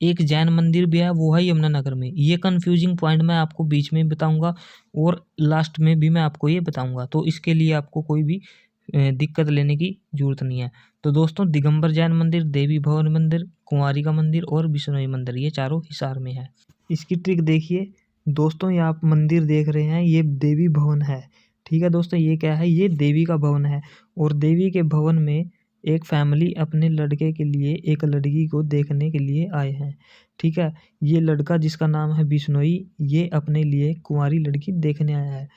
एक जैन मंदिर भी है, वो है यमुनानगर में। ये कन्फ्यूजिंग पॉइंट मैं आपको बीच में बताऊंगा और लास्ट में भी मैं आपको ये बताऊंगा, तो इसके लिए आपको कोई भी दिक्कत लेने की जरूरत नहीं है। तो दोस्तों, दिगंबर जैन मंदिर, देवी भवन मंदिर, कुंवारी का मंदिर और बिश्नोई मंदिर, ये चारों हिसार में है। इसकी ट्रिक देखिए दोस्तों, ये आप मंदिर देख रहे हैं, ये देवी भवन है। ठीक है दोस्तों, ये क्या है, ये देवी का भवन है। और देवी के भवन में एक फैमिली अपने लड़के के लिए एक लड़की को देखने के लिए आए हैं। ठीक है, ये लड़का जिसका नाम है बिश्नोई, ये अपने लिए कुंवारी लड़की देखने आया है।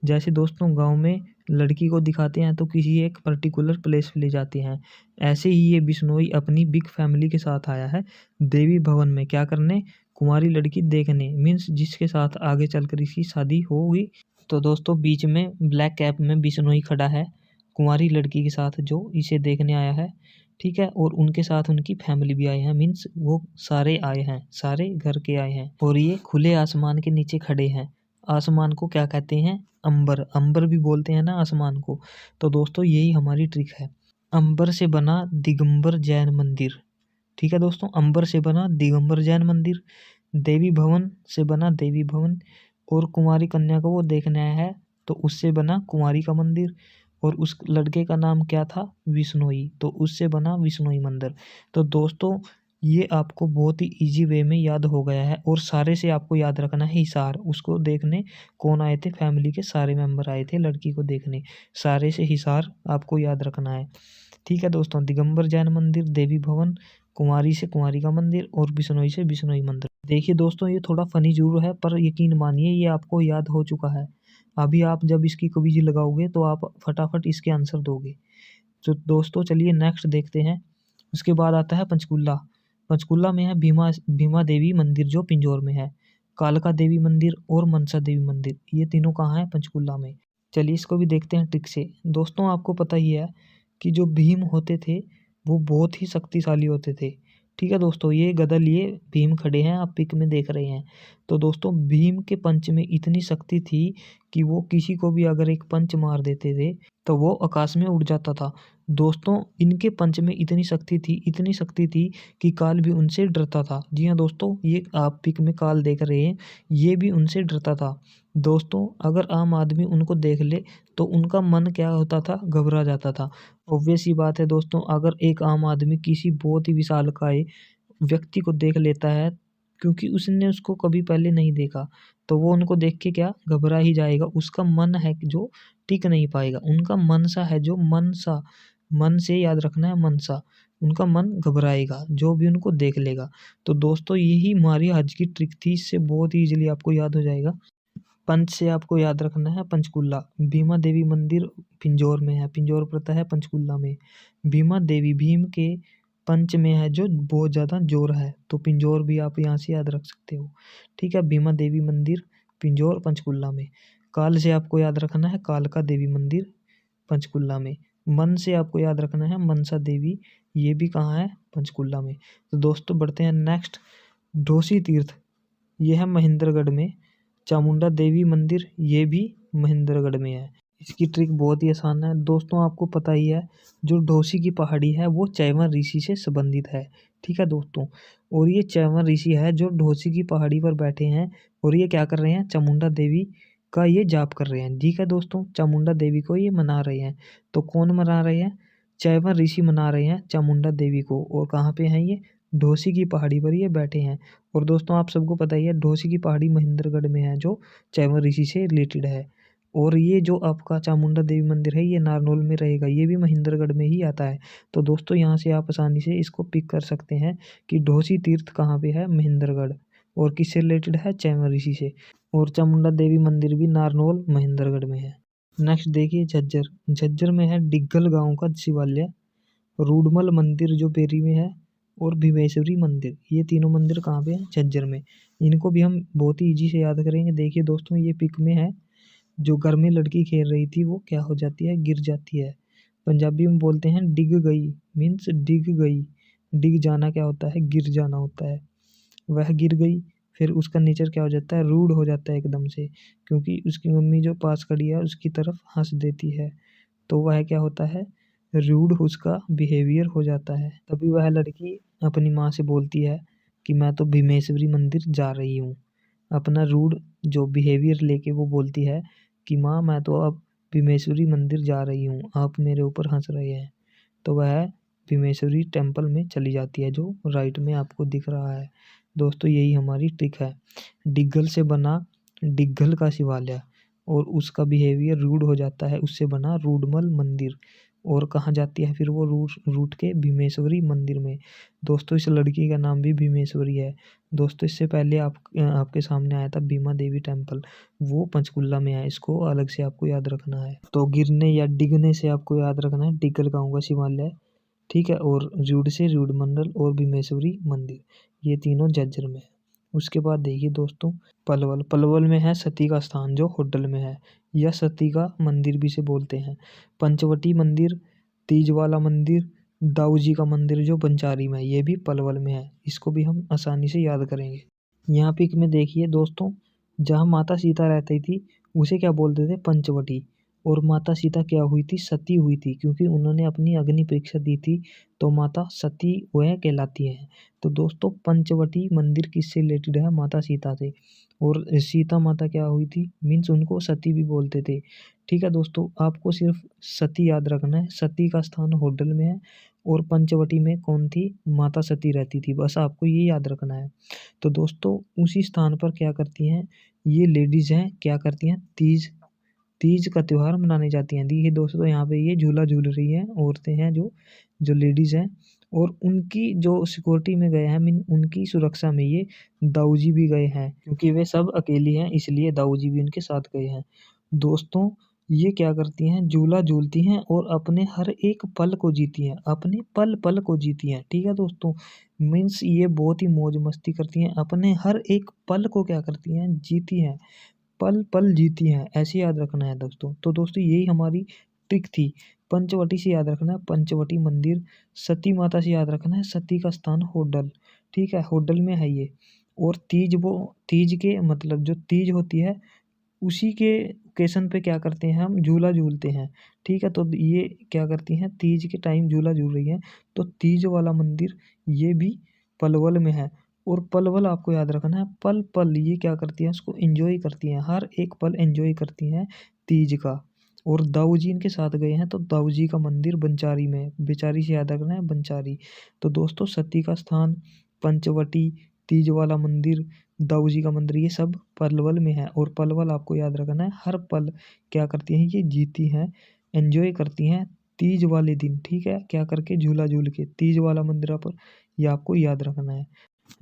जैसे दोस्तों गांव में लड़की को दिखाते हैं तो किसी एक पर्टिकुलर प्लेस पे ले जाते हैं, ऐसे ही ये बिश्नोई अपनी बिग फैमिली के साथ आया है देवी भवन में। क्या करने? कुंवारी लड़की देखने, मीन्स जिसके साथ आगे चलकर इसकी शादी होगी। तो दोस्तों, बीच में ब्लैक कैप में बिश्नोई खड़ा है कुंवारी लड़की के साथ जो इसे देखने आया है। ठीक है, और उनके साथ उनकी फैमिली भी आए हैं, मीन्स वो सारे आए हैं, सारे घर के आए हैं। और ये खुले आसमान के नीचे खड़े हैं। आसमान को क्या कहते हैं? अंबर। अंबर भी बोलते हैं ना आसमान को। तो दोस्तों, यही हमारी ट्रिक है। अंबर से बना दिगंबर जैन मंदिर। ठीक है दोस्तों, अंबर से बना दिगंबर जैन मंदिर, देवी भवन से बना देवी भवन, और कुंवारी कन्या को वो देखने आया है तो उससे बना कुंवारी का मंदिर, और उस लड़के का नाम क्या था? विश्नोई, तो उससे बना विश्नोई मंदिर। तो दोस्तों, ये आपको बहुत ही इजी वे में याद हो गया है। और सारे से आपको याद रखना है हिसार, उसको देखने कौन आए थे? फैमिली के सारे मेंबर आए थे लड़की को देखने। सारे से हिसार आपको याद रखना है। ठीक है दोस्तों, दिगंबर जैन मंदिर, देवी भवन, कुंवारी से कुंवारी का मंदिर और बिश्नोई से बिश्नोई मंदिर। देखिए दोस्तों, ये थोड़ा फनी जरूर है पर यकीन मानिए ये आपको याद हो चुका है। अभी आप जब इसकी क्विज लगाओगे तो आप फटाफट इसके आंसर दोगे। तो दोस्तों चलिए नेक्स्ट देखते हैं। उसके बाद आता है पंचकुला। पंचकुला में है भीमा भीमा देवी मंदिर जो पिंजौर में है, कालका देवी मंदिर और मनसा देवी मंदिर, ये तीनों कहाँ है? पंचकुला में। चलिए इसको भी देखते हैं ट्रिक से। दोस्तों, आपको पता ही है कि जो भीम होते थे वो बहुत ही शक्तिशाली होते थे। ठीक है दोस्तों, ये गदा लिए भीम खड़े हैं, आप पिक में देख रहे हैं। तो दोस्तों, भीम के पंच में इतनी शक्ति थी कि वो किसी को भी अगर एक पंच मार देते थे तो वो आकाश में उड़ जाता था। दोस्तों, इनके पंच में इतनी शक्ति थी, इतनी शक्ति थी कि काल भी उनसे डरता था। जी हाँ दोस्तों, ये आप पिक में काल देख रहे हैं, ये भी उनसे डरता था। दोस्तों, अगर आम आदमी उनको देख ले तो उनका मन क्या होता था? घबरा जाता था। ऑब्वियस सी बात है दोस्तों, अगर एक आम आदमी किसी बहुत ही विशालकाय व्यक्ति को देख लेता है, क्योंकि उसने उसको कभी पहले नहीं देखा, तो वो उनको देख के क्या घबरा ही जाएगा। उसका मन है कि जो टिक नहीं पाएगा, उनका मनसा है जो मनसा, मन से याद रखना है मनसा, उनका मन घबराएगा जो भी उनको देख लेगा। तो दोस्तों, यही हमारी आज की ट्रिक थी, इससे बहुत ही इजीली आपको याद हो जाएगा। पंच से आपको याद रखना है पंचकुला। भीमा देवी मंदिर पिंजौर में है, पिंजौर पड़ता है पंचकुला में। भीमा देवी भीम के पंच में है जो बहुत ज़्यादा जोर है, तो पिंजौर भी आप यहाँ से याद रख सकते हो। ठीक है, भीमा देवी मंदिर पिंजौर पंचकुला में। काल से आपको याद रखना है कालका देवी मंदिर पंचकुला में। मन से आपको याद रखना है मनसा देवी, ये भी कहाँ है? पंचकुला में। तो दोस्तों बढ़ते हैं नेक्स्ट। ढोसी तीर्थ, ये है महेंद्रगढ़ में। चामुंडा देवी मंदिर, ये भी महेंद्रगढ़ में है। इसकी ट्रिक बहुत ही आसान है दोस्तों, आपको पता ही है जो ढोसी की पहाड़ी है वो चैवन ऋषि से संबंधित है। ठीक है दोस्तों, और ये चैवन ऋषि है जो ढोसी की पहाड़ी पर बैठे हैं, और ये क्या कर रहे हैं? चामुंडा देवी का ये जाप कर रहे हैं। ठीक है दोस्तों, चामुंडा देवी को ये मना रहे हैं। तो कौन मना रहे हैं? चैवन ऋषि मना रहे हैं चामुंडा देवी को। और कहाँ पे हैं ये? ढोसी की पहाड़ी पर ये बैठे हैं। और दोस्तों, आप सबको पता ही है ढोसी की पहाड़ी महेंद्रगढ़ में है जो चैवन ऋषि से रिलेटेड है। और ये जो आपका चामुंडा देवी मंदिर है ये नारनौल में रहेगा, ये भी महेंद्रगढ़ में ही आता है। तो दोस्तों, यहाँ से आप आसानी से इसको पिक कर सकते हैं कि ढोसी तीर्थ कहाँ पे है? महेंद्रगढ़। और किससे रिलेटेड है? चैवन ऋषि से। और चामुंडा देवी मंदिर भी नारनौल महेंद्रगढ़ में है। नेक्स्ट देखिए झज्जर। झज्जर में है डिग्गल गांव का शिवालय, रूडमल मंदिर जो पेरी में है, और भीमेश्वरी मंदिर, ये तीनों मंदिर कहाँ पे हैं? झज्जर में। इनको भी हम बहुत ही ईजी से याद करेंगे। देखिए दोस्तों, ये पिक में है, जो घर में लड़की खेल रही थी वो क्या हो जाती है? गिर जाती है। पंजाबी में बोलते हैं डिग गई, मीन्स डिग गई। डिग जाना क्या होता है? गिर जाना होता है। वह गिर गई, फिर उसका नेचर क्या हो जाता है? रूड हो जाता है एकदम से, क्योंकि उसकी मम्मी जो पास खड़ी है उसकी तरफ हंस देती है, तो वह क्या होता है? रूड उसका बिहेवियर हो जाता है। तभी वह लड़की अपनी माँ से बोलती है कि मैं तो भीमेश्वरी मंदिर जा रही हूँ। अपना रूड जो बिहेवियर लेके वो बोलती है कि माँ मैं तो अब भीमेश्वरी मंदिर जा रही हूँ, आप मेरे ऊपर हंस रहे हैं। तो वह भीमेश्वरी टेम्पल में चली जाती है, जो राइट में आपको दिख रहा है। दोस्तों यही हमारी ट्रिक है। डिग्गल से बना डिग्गल का शिवालय और उसका बिहेवियर रूड हो जाता है, उससे बना रूडमल मंदिर। और कहाँ जाती है फिर वो रूट के भीमेश्वरी मंदिर में। दोस्तों इस लड़की का नाम भी भीमेश्वरी है। दोस्तों इससे पहले आपके सामने आया था भीमा देवी टेम्पल, वो पंचकुला में है, इसको अलग से आपको याद रखना है। तो गिरने या डिगने से आपको याद रखना है डिग्गल गाँव का शिवालय, ठीक है। और रीड से रीड मंडल और भीमेश्वरी मंदिर, ये तीनों झज्जर में है। उसके बाद देखिए दोस्तों पलवल में है सती का स्थान, जो होडल में है, या सती का मंदिर भी से बोलते हैं। पंचवटी मंदिर, तीजवाला मंदिर, दाऊ जी का मंदिर जो बंचारी में है, ये भी पलवल में है। इसको भी हम आसानी से याद करेंगे। यहाँ पिक में देखिए दोस्तों, जहाँ माता सीता रहती थी उसे क्या बोलते थे, पंचवटी। और माता सीता क्या हुई थी, सती हुई थी, क्योंकि उन्होंने अपनी अग्नि परीक्षा दी थी, तो माता सती वह कहलाती है। तो दोस्तों पंचवटी मंदिर किससे रिलेटेड है, माता सीता से। और सीता माता क्या हुई थी, मीन्स उनको सती भी बोलते थे, ठीक है। दोस्तों आपको सिर्फ सती याद रखना है, सती का स्थान होडल में है और पंचवटी में कौन थी, माता सती रहती थी, बस आपको ये याद रखना है। तो दोस्तों उसी स्थान पर क्या करती हैं ये लेडीज़ हैं, क्या करती हैं, तीज का त्यौहार मनाने जाती हैं। देखिए दोस्तों यहाँ पे ये झूला झूल रही हैं औरतें हैं, जो लेडीज़ हैं, और उनकी जो सिक्योरिटी में गए हैं, मीन उनकी सुरक्षा में ये दाऊ जी भी गए हैं, क्योंकि वे सब अकेली हैं इसलिए दाऊ जी भी उनके साथ गए हैं। दोस्तों ये क्या करती हैं, झूला झूलती हैं और अपने हर एक पल को जीती हैं, अपने पल पल को जीती हैं, ठीक है दोस्तों। मीन्स ये बहुत ही मौज मस्ती करती हैं, अपने हर एक पल को क्या करती हैं, जीती हैं, पल पल जीती हैं, ऐसे याद रखना है दोस्तों। तो दोस्तों यही हमारी ट्रिक थी। पंचवटी से याद रखना है पंचवटी मंदिर, सती माता से याद रखना है सती का स्थान होडल, ठीक है, होडल में है ये। और तीज के मतलब जो तीज होती है उसी के ओकेशन पे क्या करते हैं, हम झूला झूलते हैं, ठीक है। तो ये क्या करती हैं, तीज के टाइम झूला झूल रही हैं, तो तीज वाला मंदिर ये भी पलवल में है। और पलवल आपको याद रखना है, पल पल ये क्या करती हैं, उसको एंजॉय करती हैं, हर एक पल एंजॉय करती हैं तीज का। और दाऊ जी इनके साथ गए हैं, तो दाऊ जी का मंदिर बंचारी में, बेचारी से याद रखना है बंचारी। तो दोस्तों सती का स्थान, पंचवटी, तीज वाला मंदिर, दाऊ जी का मंदिर, ये सब पलवल में है। और पलवल आपको याद रखना है, हर पल क्या करती हैं, ये जीती हैं, एंजॉय करती हैं तीज वाले दिन, ठीक है, क्या करके, झूला झूल के, तीज वाला मंदिर पर, ये आपको याद रखना है।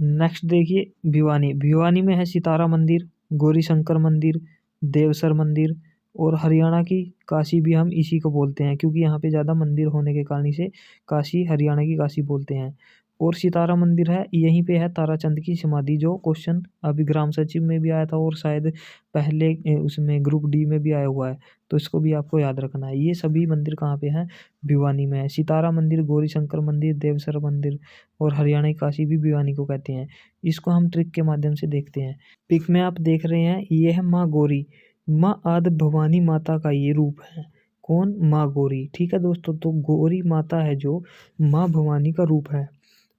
नेक्स्ट देखिए भिवानी में है सितारा मंदिर, गौरी शंकर मंदिर, देवसर मंदिर। और हरियाणा की काशी भी हम इसी को बोलते हैं, क्योंकि यहाँ पे ज़्यादा मंदिर होने के कारण इसे काशी, हरियाणा की काशी बोलते हैं। और सितारा मंदिर है, यहीं पे है ताराचंद की समाधि, जो क्वेश्चन अभी ग्राम सचिव में भी आया था और शायद पहले उसमें ग्रुप डी में भी आया हुआ है, तो इसको भी आपको याद रखना है। ये सभी मंदिर कहाँ पे हैं, भिवानी में है। सितारा मंदिर, गौरी शंकर मंदिर, देवसर मंदिर और हरियाणा की काशी भी भिवानी को कहते हैं। इसको हम ट्रिक के माध्यम से देखते हैं। पिक में आप देख रहे हैं, ये है माँ गौरी, माँ आदि भवानी माता का ये रूप है। कौन, माँ गौरी, ठीक है दोस्तों। तो गौरी माता है जो माँ भवानी का रूप है,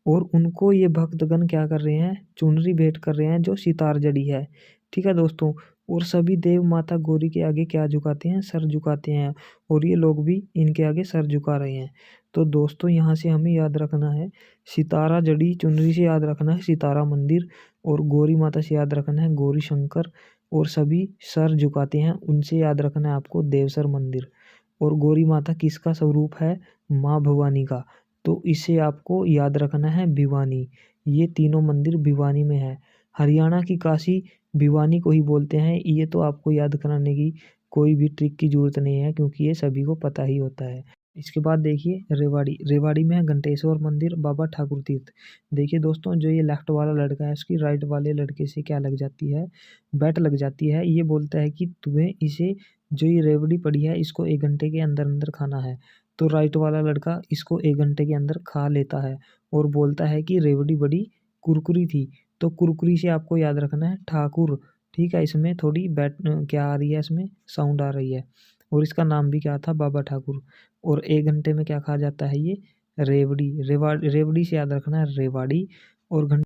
और उनको ये भक्तगण क्या कर रहे हैं, चुनरी भेंट कर रहे हैं, जो सितार जड़ी है, ठीक है दोस्तों। और सभी देव माता गौरी के आगे क्या झुकाते हैं, सर झुकाते हैं, और ये लोग भी इनके आगे सर झुका रहे हैं। तो दोस्तों यहाँ से हमें याद रखना है, सितारा जड़ी चुनरी से याद रखना है सितारा मंदिर, और गौरी माता से याद रखना है गौरी शंकर, और सभी सर झुकाते हैं, उनसे याद रखना है आपको देवसर मंदिर। और गौरी माता किसका स्वरूप है, माँ भवानी का, तो इसे आपको याद रखना है भिवानी। ये तीनों मंदिर भिवानी में है। हरियाणा की काशी भिवानी को ही बोलते हैं, ये तो आपको याद कराने की कोई भी ट्रिक की जरूरत नहीं है, क्योंकि ये सभी को पता ही होता है। इसके बाद देखिए रेवाड़ी में है घंटेश्वर मंदिर, बाबा ठाकुर तीर्थ। देखिए दोस्तों, जो ये लेफ्ट वाला लड़का है उसकी राइट वाले लड़के से क्या लग जाती है, बैट लग जाती है। ये बोलता है कि तुम्हें इसे, जो ये रेवड़ी पड़ी है, इसको 1 घंटे के अंदर अंदर खाना है। तो राइट वाला लड़का इसको 1 घंटे के अंदर खा लेता है और बोलता है कि रेवड़ी बड़ी कुरकुरी थी। तो कुरकुरी से आपको याद रखना है ठाकुर, ठीक है। इसमें थोड़ी बैट क्या आ रही है, इसमें साउंड आ रही है, और इसका नाम भी क्या था, बाबा ठाकुर। और 1 घंटे में क्या खा जाता है, ये रेवड़ी। रेवड़ी से याद रखना है रेवाड़ी। और